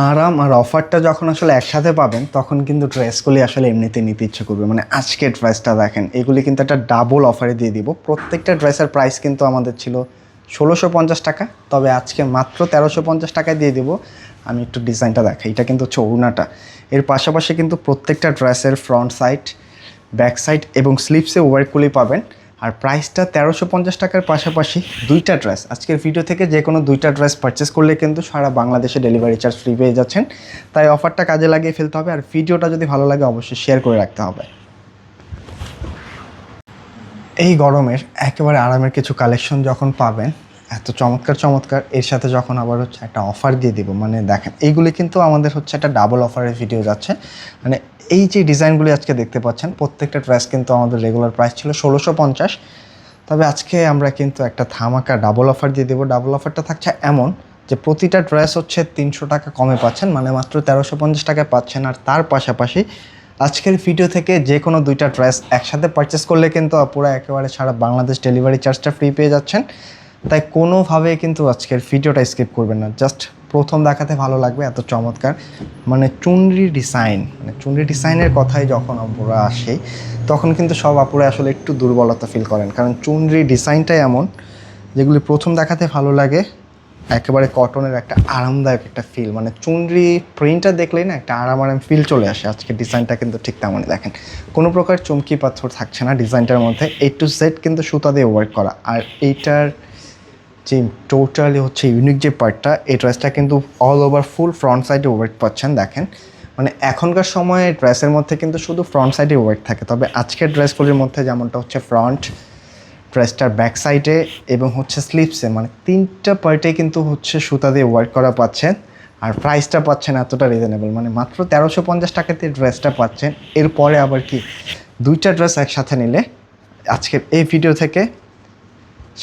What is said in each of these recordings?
আরাম আর অফারটা যখন আসলে একসাথে পাবেন তখন কিন্তু ড্রেসগুলি আসলে এমনিতে নিতে ইচ্ছে করবে। মানে আজকের ড্রেসটা দেখেন, এগুলি কিন্তু একটা ডাবল অফারে দিয়ে দিব। প্রত্যেকটা ড্রেসের প্রাইস কিন্তু আমাদের ছিল ১৬৫০ টাকা, তবে আজকে মাত্র ১৩৫০ টাকায় দিয়ে দিব। আমি একটু ডিজাইনটা দেখাই। এটা কিন্তু হচ্ছে ওড়নাটা। এর পাশাপাশি কিন্তু প্রত্যেকটা ড্রেসের ফ্রন্ট সাইড, ব্যাক সাইড এবং স্লিপসে ওয়ার্কগুলি পাবেন। আর প্রাইসটা ১৩৫০ টাকার পাশাপাশি দুইটা ড্রেস, আজকের ভিডিও থেকে যে কোনো দুইটা ড্রেস পারচেস করলে কিন্তু সারা বাংলাদেশে ডেলিভারি চার্জ ফ্রি পেয়ে যাচ্ছেন। তাই অফারটা কাজে লাগিয়ে ফেলতে হবে। আর ভিডিওটা যদি ভালো লাগে অবশ্যই শেয়ার করে রাখতে হবে। এই গরমের একেবারে আরামের কিছু কালেকশন যখন পাবেন, এত চমৎকার চমৎকার, এর সাথে যখন আবার হচ্ছে একটা অফার দিয়ে দিব, মানে দেখেন এইগুলি কিন্তু আমাদের হচ্ছে একটা ডাবল অফারের ভিডিও যাচ্ছে। মানে এই যে ডিজাইনগুলি আজকে দেখতে পাচ্ছেন, প্রত্যেকটা ড্রেস কিন্তু আমাদের রেগুলার প্রাইস ছিল ১৬৫০, তবে আজকে আমরা কিন্তু একটা ধামাকা ডাবল অফার দিয়ে দেবো। ডাবল অফারটা থাকছে এমন যে প্রতিটা ড্রেস হচ্ছে ৩০০ টাকা কমে পাচ্ছেন, মানে মাত্র ১৩৫০ টাকায় পাচ্ছেন। আর তার পাশাপাশি আজকের ভিডিও থেকে যে কোনো দুইটা ড্রেস একসাথে পারচেস করলে কিন্তু পুরো একেবারে সারা বাংলাদেশ ডেলিভারি চার্জটা ফ্রি পেয়ে যাচ্ছেন। তাই কোনোভাবে কিন্তু আজকের ভিডিওটা স্কিপ করবেন না। জাস্ট প্রথম দেখাতে ভালো লাগবে, এত চমৎকার মানে চুনরি ডিজাইন। মানে চুনরি ডিজাইনের কথাই যখন আমরা আসি তখন কিন্তু সব আপুরা আসলে একটু দুর্বলতা ফিল করেন, কারণ চুনরি ডিজাইনটাই এমন যেগুলি প্রথম দেখাতে ভালো লাগে। একেবারে কটনের একটা আরামদায়ক একটা ফিল, মানে চুনরি প্রিন্টটা দেখলেই না একটা আরাম আরাম ফিল চলে আসে। আজকে ডিজাইনটা কিন্তু ঠিক তেমনই দেখেন, কোনো প্রকার চমকি পাথর থাকছে না ডিজাইনটার মধ্যে। A to Z কিন্তু সুতা দিয়ে ওয়ার্ক করা। আর এইটার যে টোটালি হচ্ছে ইউনিক যে পার্টটা, এই ড্রেসটা কিন্তু অল ওভার ফুল ফ্রন্ট সাইডে ওয়ার্ক পাচ্ছেন। দেখেন মানে এখনকার সময়ে ড্রেসের মধ্যে কিন্তু শুধু ফ্রন্ট সাইডে ওয়ার্ক থাকে, তবে আজকের ড্রেসগুলির মধ্যে যেমনটা হচ্ছে ফ্রন্ট, ড্রেসটার ব্যাক সাইডে এবং হচ্ছে স্লিপসে, মানে তিনটা পার্টে কিন্তু হচ্ছে সুতা দিয়ে ওয়ার্ক করা পাচ্ছেন। আর প্রাইসটা পাচ্ছেন এতটা রিজনেবল, মানে মাত্র ১৩৫০ টাকাতে ড্রেসটা পাচ্ছেন। এরপরে আবার কি দুইটা ড্রেস একসাথে নিলে আজকের এই ভিডিও থেকে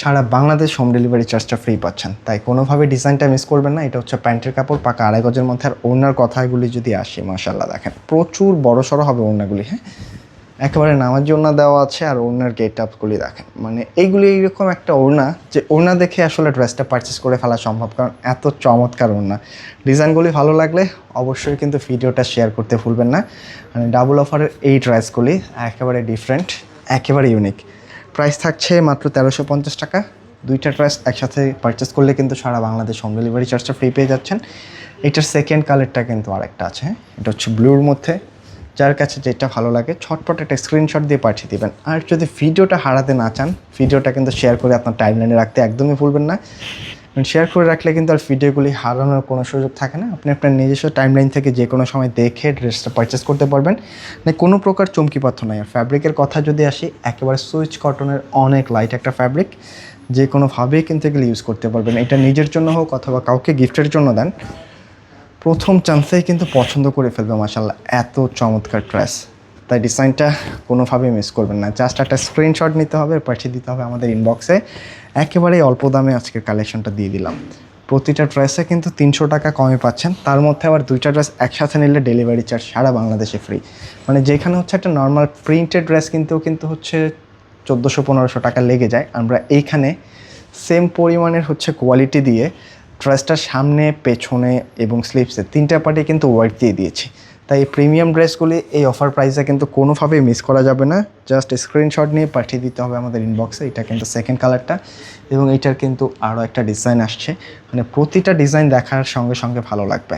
সারা বাংলাদেশ হোম ডেলিভারি চার্জটা ফ্রি পাচ্ছেন। তাই কোনোভাবে ডিজাইনটা মিস করবেন না। এটা হচ্ছে প্যান্টের কাপড়, পাকা ২.৫ গজের মধ্যে। আর ওড়নার কথাগুলি যদি আসে, মাশাআল্লাহ দেখেন প্রচুর বড় সড়ো হবে ওড়নাগুলি। হ্যাঁ, একেবারে নামাজি ওড়না দেওয়া আছে। আর ওড়নার গেট আপগুলি দেখেন, মানে এইগুলি এইরকম একটা ওড়না যে ওড়না দেখে আসলে ড্রেসটা পারচেস করে ফেলা সম্ভব, কারণ এত চমৎকার ওড়না। ডিজাইনগুলি ভালো লাগলে অবশ্যই কিন্তু ভিডিওটা শেয়ার করতে ভুলবেন না। মানে ডাবল অফারের এই ড্রেসগুলি একেবারে ডিফারেন্ট, একেবারে ইউনিক। প্রাইস থাকছে মাত্র ১৩৫০ টাকা। দুইটা ড্রেস একসাথে পারচেস করলে কিন্তু সারা বাংলাদেশ হোম ডেলিভারি চার্জটা ফ্রি পেয়ে যাচ্ছেন। এটার সেকেন্ড কালারটা কিন্তু আরেকটা আছে। এটা হচ্ছে ব্লুর মধ্যে। যার কাছে যেটা ভালো লাগে ছটপট একটা স্ক্রিনশট দিয়ে পাঠিয়ে দেবেন। আর যদি ভিডিওটা হারাতে না চান, ভিডিওটা কিন্তু শেয়ার করে আপনার টাইমলাইনে রাখতে একদমই ভুলবেন না। শেয়ার করে রাখলে কিন্তু আর ভিডিওগুলি হারানোর কোনো সুযোগ থাকে না। আপনি আপনার নিজস্ব টাইমলাইন থেকে যে কোনো সময় দেখে ড্রেসটা পারচেস করতে পারবেন। মানে কোনো প্রকার চমকি পাথর নাই। আর ফ্যাব্রিকের কথা যদি আসি, একেবারে সুইচ কটনের অনেক লাইট একটা ফ্যাব্রিক, যে কোনোভাবেই কিন্তু এগুলো ইউজ করতে পারবেন। এটা নিজের জন্য হোক অথবা কাউকে গিফটের জন্য দেন, প্রথম চান্সেই কিন্তু পছন্দ করে ফেলবে মাশাআল্লাহ। এত চমৎকার ড্রেস, তাই ডিজাইনটা কোনোভাবেই মিস করবেন না। জাস্ট একটা স্ক্রিনশট নিতে হবে, পাঠিয়ে দিতে হবে আমাদের ইনবক্সে। একেবারেই অল্প দামে আজকের কালেকশনটা দিয়ে দিলাম। প্রতিটা ড্রেসে কিন্তু ৩০০ টাকা কমে পাচ্ছেন। তার মধ্যে আবার দুইটা ড্রেস একসাথে নিলে ডেলিভারি চার্জ সারা বাংলাদেশে ফ্রি। মানে যেখানে হচ্ছে একটা নর্মাল প্রিন্টেড ড্রেস কিন্তু হচ্ছে ১৪০০-১৫০০ টাকা লেগে যায়, আমরা এইখানে সেম পরিমাণের হচ্ছে কোয়ালিটি দিয়ে ড্রেসটার সামনে, পেছনে এবং স্লিপসে তিনটা পার্টে কিন্তু ওয়ার্ক দিয়ে দিয়েছি। তাই এই প্রিমিয়াম ড্রেসগুলি এই অফার প্রাইসে কিন্তু কোনোভাবেই মিস করা যাবে না। জাস্ট স্ক্রিনশট নিয়ে পাঠিয়ে দিতে হবে আমাদের ইনবক্সে। এটা কিন্তু সেকেন্ড কালারটা, এবং এইটার কিন্তু আরও একটা ডিজাইন আসছে। মানে প্রতিটা ডিজাইন দেখার সঙ্গে সঙ্গে ভালো লাগবে।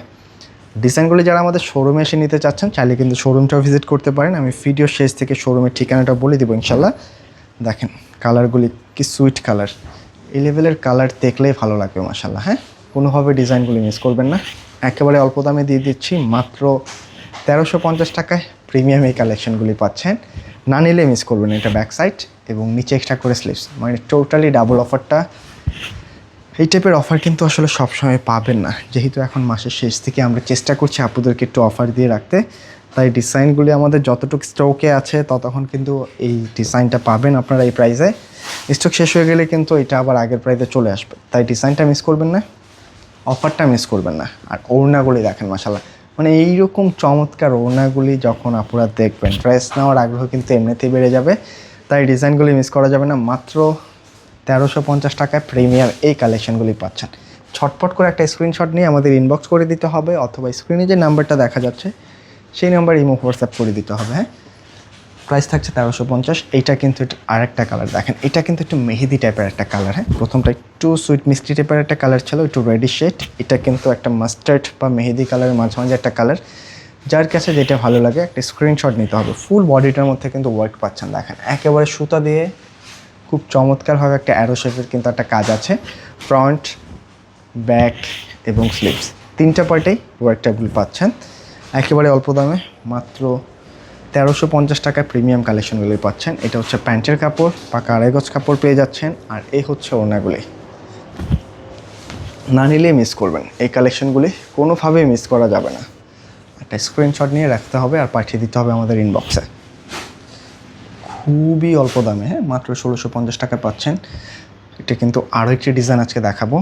ডিজাইনগুলি যারা আমাদের শোরুমে এসে নিতে চাচ্ছেন চাইলে কিন্তু শোরুমটাও ভিজিট করতে পারেন। আমি ভিডিও শেষ থেকে শোরুমের ঠিকানাটা বলে দেবো ইনশাল্লাহ। দেখেন কালারগুলি কি সুইট কালার, এই লেভেলের কালার দেখলেই ভালো লাগবে মাশাআল্লাহ। হ্যাঁ, কোনোভাবে ডিজাইনগুলি মিস করবেন না। একেবারে অল্প দামে দিয়ে দিচ্ছি, মাত্র ১৩৫০ টাকায় প্রিমিয়াম এই কালেকশনগুলি পাচ্ছেন। না নিলে মিস করবেন। এটা ব্যাক সাইড এবং নিচে এক্সট্রা করে স্লিভস, মানে টোটালি ডাবল অফারটা। এই টাইপের অফার কিন্তু আসলে সবসময় পাবেন না, যেহেতু এখন মাসের শেষ থেকে আমরা চেষ্টা করছি আপুদেরকে একটু অফার দিয়ে রাখতে। তাই ডিজাইনগুলি আমাদের যতটুকু স্টকে আছে ততক্ষণ কিন্তু এই ডিজাইনটা পাবেন আপনারা এই প্রাইসে। স্টক শেষ হয়ে গেলে কিন্তু এটা আবার আগের প্রাইসে চলে আসবে। তাই ডিজাইনটা মিস করবেন না, অফারটা মিস করবেন না। আর ওড়নাগুলি দেখেন মাশাআল্লাহ, মানে এইরকম চমৎকার ওড়নাগুলি যখন আপনারা দেখবেন, ড্রেস নেওয়ার আগ্রহ কিন্তু এমনিতেই বেড়ে যাবে। তাই ডিজাইনগুলি মিস করা যাবে না। মাত্র ১৩৫০ টাকায় প্রিমিয়াম এই কালেকশনগুলি পাচ্ছেন। ছটপট করে একটা স্ক্রিনশট নিয়ে আমাদের ইনবক্স করে দিতে হবে, অথবা স্ক্রিনে যে নাম্বারটা দেখা যাচ্ছে সেই নাম্বার ইমো হোয়াটসঅ্যাপ করে দিতে হবে। হ্যাঁ, প্রাইস থাকছে 1350। এইটা কিন্তু আরেকটা কালার দেখেন, এটা কিন্তু একটু মেহেদি টাইপের একটা কালার। হ্যাঁ, প্রথমটা একটু সুইট মিষ্টি টাইপের একটা কালার ছিল, একটু রেডি শেড। এটা কিন্তু একটা মাস্টার্ড বা মেহেদি কালারের মাঝামাঝি একটা কালার। যার কাছে যেটা ভালো লাগে একটা স্ক্রিনশট নিতে হবে। ফুল বডিটার মধ্যে কিন্তু ওয়ার্ক পাচ্ছেন দেখেন, একেবারে সুতা দিয়ে খুব চমৎকারভাবে একটা অ্যারো শেপের কিন্তু একটা কাজ আছে। ফ্রন্ট, ব্যাক এবং স্লিভস তিনটা পার্টেই ওয়ার্কটাগুলো পাচ্ছেন একেবারে অল্প দামে, মাত্র 1350 টাকায় প্রিমিয়াম কালেকশনগুলি পাচ্ছেন। এটা হচ্ছে প্যান্টের কাপড়, পাকা আড়াই গজ কাপড় পেয়ে যাচ্ছেন। আর এই হচ্ছে ওড়নাগুলি, না নিলেই মিস করবেন। এই কালেকশনগুলি কোনোভাবেই মিস করা যাবে না। একটা স্ক্রিনশট নিয়ে রাখতে হবে আর পাঠিয়ে দিতে হবে আমাদের ইনবক্সে। খুবই অল্প দামে, হ্যাঁ, মাত্র 1650 টাকা পাচ্ছেন। এটা কিন্তু আরও একটি ডিজাইন আজকে দেখাবো।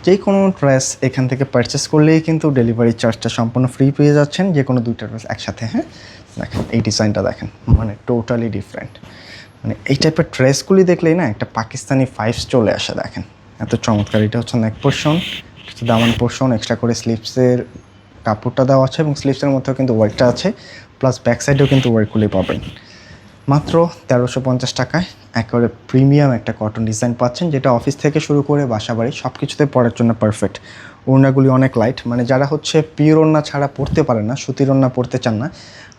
যে কোনো ড্রেস এখান থেকে পারচেস করলেই কিন্তু ডেলিভারি চার্জটা সম্পূর্ণ ফ্রি পেয়ে যাচ্ছেন, যে কোনো দুইটা ড্রেস একসাথে। হ্যাঁ, দেখেন এই ডিজাইনটা দেখেন, মানে টোটালি ডিফারেন্ট। মানে এই টাইপের ড্রেসগুলি দেখলেই না একটা পাকিস্তানি ফাইভস চলে আসে। দেখেন এত চমৎকার। এটা হচ্ছে নেক পোর্শন, কিছু দামান পোর্শন, এক্সট্রা করে স্লিভসের কাপড়টা দেওয়া আছে এবং স্লিভসের মধ্যেও কিন্তু ওয়ার্কটা আছে, প্লাস ব্যাক সাইডেও কিন্তু ওয়ার্কগুলি পাবেন। মাত্র 1350 টাকায় একেবারে প্রিমিয়াম একটা কটন ডিজাইন পাচ্ছেন, যেটা অফিস থেকে শুরু করে বাসা বাড়ি সব কিছুতে পরার জন্য পারফেক্ট। ওড়নাগুলি অনেক লাইট, মানে যারা হচ্ছে পিওর ওড়না ছাড়া পরতে পারে না, সুতির ওড়না পরতে চান না,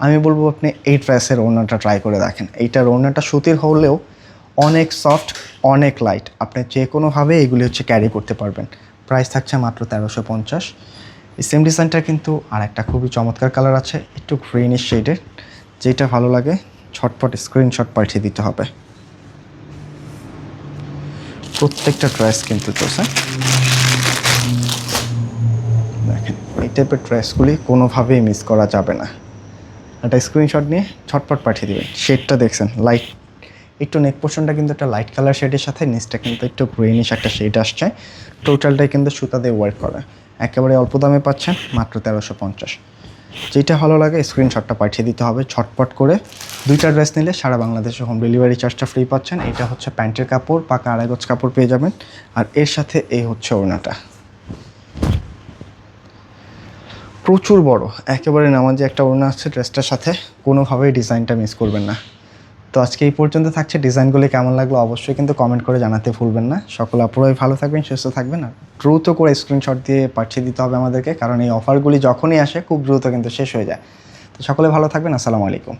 আমি বলবো আপনি এই ড্রেসের ওড়নাটা ট্রাই করে দেখেন। এইটার ওড়নাটা সুতির হলেও অনেক সফট, অনেক লাইট, আপনি যে কোনোভাবে এগুলি হচ্ছে ক্যারি করতে পারবেন। প্রাইস থাকছে মাত্র 1350। এই সেম ডিজাইনটার কিন্তু আর একটা খুবই চমৎকার কালার আছে, একটু গ্রিনিশ শেডের। যেটা ভালো লাগে ছটপট স্ক্রিনশট পাঠিয়ে দিতে হবে। প্রত্যেকটা ড্রেস কিন্তু চলছে দেখেন, এই টাইপের ড্রেসগুলি কোনোভাবেই মিস করা যাবে না। একটা স্ক্রিনশট নিয়ে ছটপট পাঠিয়ে দেবেন। শেডটা দেখছেন লাইট, একটু নেক পোর্শনটা কিন্তু একটা লাইট কালার শেডের সাথে নিচটা কিন্তু একটু গ্রিনিশ একটা শেড আসছে। টোটালটাই কিন্তু সুতা দিয়ে ওয়ার্ক করা, একেবারে অল্প দামে পাচ্ছেন মাত্র 1350। যেটা ভালো লাগে স্ক্রিনশটটা পাঠিয়ে দিতে হবে ছটপট করে। দুইটা ড্রেস নিলে সারা বাংলাদেশে হোম ডেলিভারি চার্জটা ফ্রি পাচ্ছেন। এটা হচ্ছে প্যান্টের কাপড়, পাকা আড়াই গজ কাপড় পেয়ে যাবেন। আর এর সাথে এই হচ্ছে ওড়নাটা, প্রচুর বড়, একেবারে নামাজি একটা ওড়না আছে ড্রেসটার সাথে, কোনোভাবেই ডিজাইনটা মিস করবেন না। তো আজকে এই পর্যন্ত থাকছে। ডিজাইনগুলি কেমন লাগলো অবশ্যই কিন্তু কমেন্ট করে জানাতে ভুলবেন না। সকল আপুরাই ভালো থাকবেন, সুস্থ থাকবেন। আর দ্রুত করে স্ক্রিনশট দিয়ে পাঠিয়ে দিতে হবে আমাদেরকে, কারণ এই অফারগুলি যখনই আসে খুব দ্রুত কিন্তু শেষ হয়ে যায়। তো সকলে ভালো থাকবেন। আসসালামু আলাইকুম।